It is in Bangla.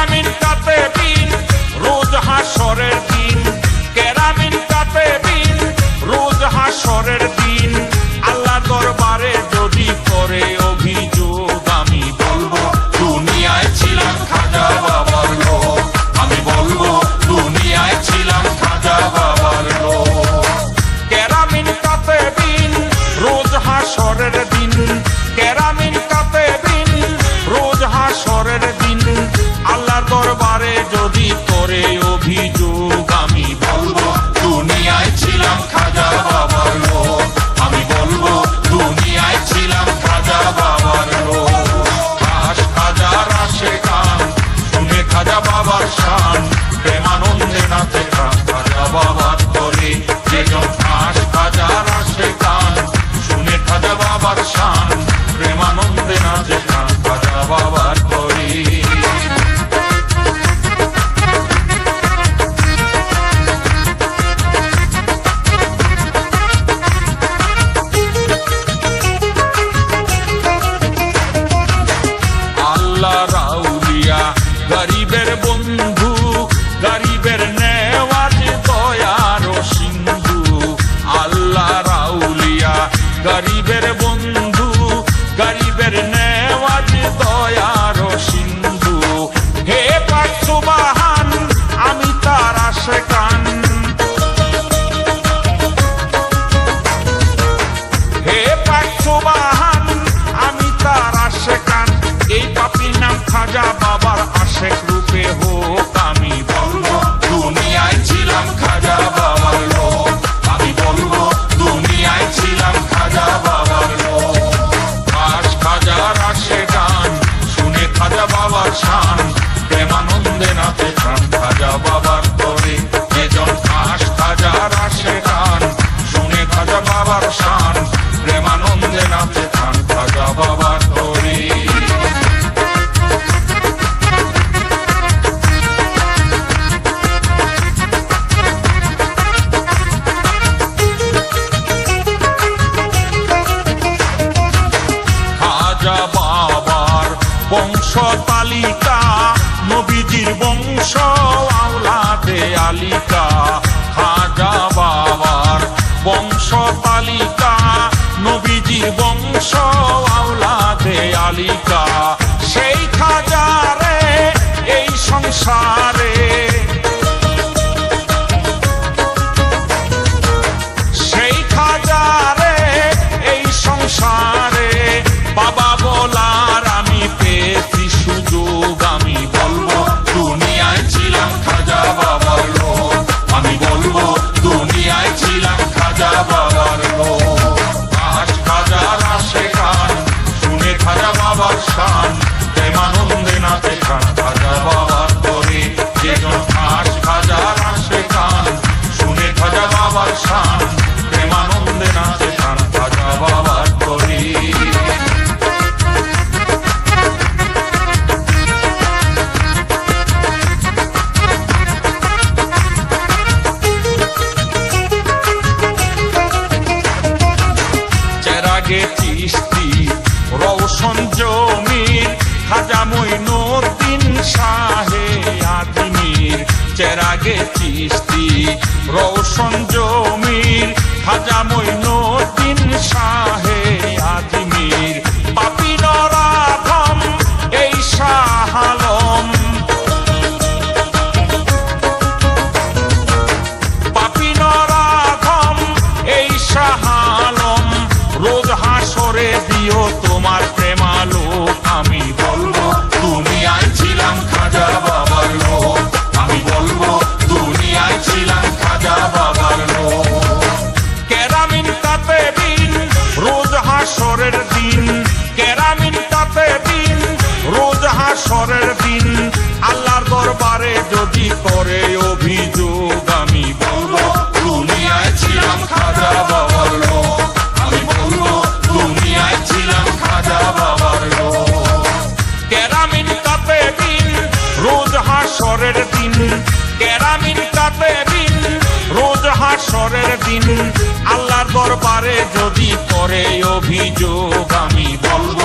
কেরামিন কাতেবিন রোজ হাসরের দিন, কেরামিন কাতেবিন রোজ হাসরের দিন, আল্লাহ দরবারে যদি করে অভিযোগ আমি বলবো দুনিয়ায় ছিলাম খাজা বাবার লোক, আমি বলবো দুনিয়ায় ছিলাম খাজা বাবার লোক। কেরামিন কাতেবিন রোজ হাসরের দিন, কেরামিন কাতেবিন রোজ হাসরের দিন, আল্লাহর দরবারে যদি করে অভিযোগ আমি বলবো দুনিয়ায় ছিলাম খাজা বাবার লোক, আমি বলবো দুনিয়ায় ছিলাম খাজা বাবার লোক। খাজার আসে গান শুনে খাজা বাবার শান, প্রেমানন্দে নাচে খাজা বাবার তরে, যেজন খাজার আসে গান শুনে খাজা বাবার শান, প্রেমানন্দে নাচে খাজা বাবার তরে। গরিবের বন্ধু, গরিবের নেওয়াজ দয়ার সিন্ধু, আল্লাহ রাউলিয়া গরিবের বন্ধু, গরিবের নেওয়াজ দয়ার সিন্ধু। হে পাক সুবহান আমি তার আশিকান, হে পাক সুবহান আমি তার আশিকান, এই পাপির নাম খাজা বাবার আশেক রূপে হোক আমি বলবো দুনিয়ায় ছিলাম খাজা বাবার লোক, আমি বলবো দুনিয়ায় ছিলাম খাজা বাবার লোক। খাজার আসে গান শুনে খাজা বাবার শান, প্রেমানন্দে নাচে প্রাণ খাজা বাবার তরে, যেজন খাজার আসে গান শুনে খাজা বাবার শান, প্রেমানন্দে নাচে প্রাণ খাজা বাবার তরে। বংশ তালিকা নবীজির বংশ আওলাদে আলিকা, খাজা বাবার বংশ তালিকা নবীজির বংশ আওলাদে আলিকা, সেই খাজারে এই সংসারে, সেই খাজারে এই সংসারে বাবা বলার আমি পেয়েছি সুযোগ, আমি বলবো দুনিয়ায় ছিলাম খাজা বাবার লোক, আমি বলবো দুনিয়ায় ছিলাম খাজা বাবার লোক। খাজার আসে গান শুনে খাজা বাবার শান, প্রেমানন্দে নাচে খাজা বাবার তরে, যেজন খাজার আসে গান শুনে খাজা বাবার শান, প্রেমানন্দে নাচে খাজা বাবার তরে। চিশতি রওশন জমির খাজা মঈনুদ্দিন শাহে আজমির, চেরাগে চিশতি রওশন জমির খাজা মঈনুদ্দিন শাহে আজমির, পাপী নরাধম এই শাহ আলম, পাপী নরাধম এই শাহ আলম, রোজ হাসরে দিও তোমার প্রেমালোক, আমি বলবো দুনিয়ায় ছিলাম খাজা বাবার লোক, আমি বলবো দুনিয়ায় ছিলাম খাজা বাবার লোক। কেরামিন কাতেবিন রোজ হাসরের দিন, কেরামিন কাতেবিন রোজ হাসরের দিন, আল্লাহর দরবারে যদি করে অভিযোগ আমি বলবো দুনিয়ায় ছিলাম খাজা বাবার লোক, আমি বলবো দুনিয়ায় ছিলাম খাজা বাবার লোক। কেরামিন কাতেবিন রোজ হাসরের দিন, কেরামিন কাতেবিন রোজ হাসরের দিন, আল্লাহর দরবারে যদি করে অভিযোগ আমি বলবো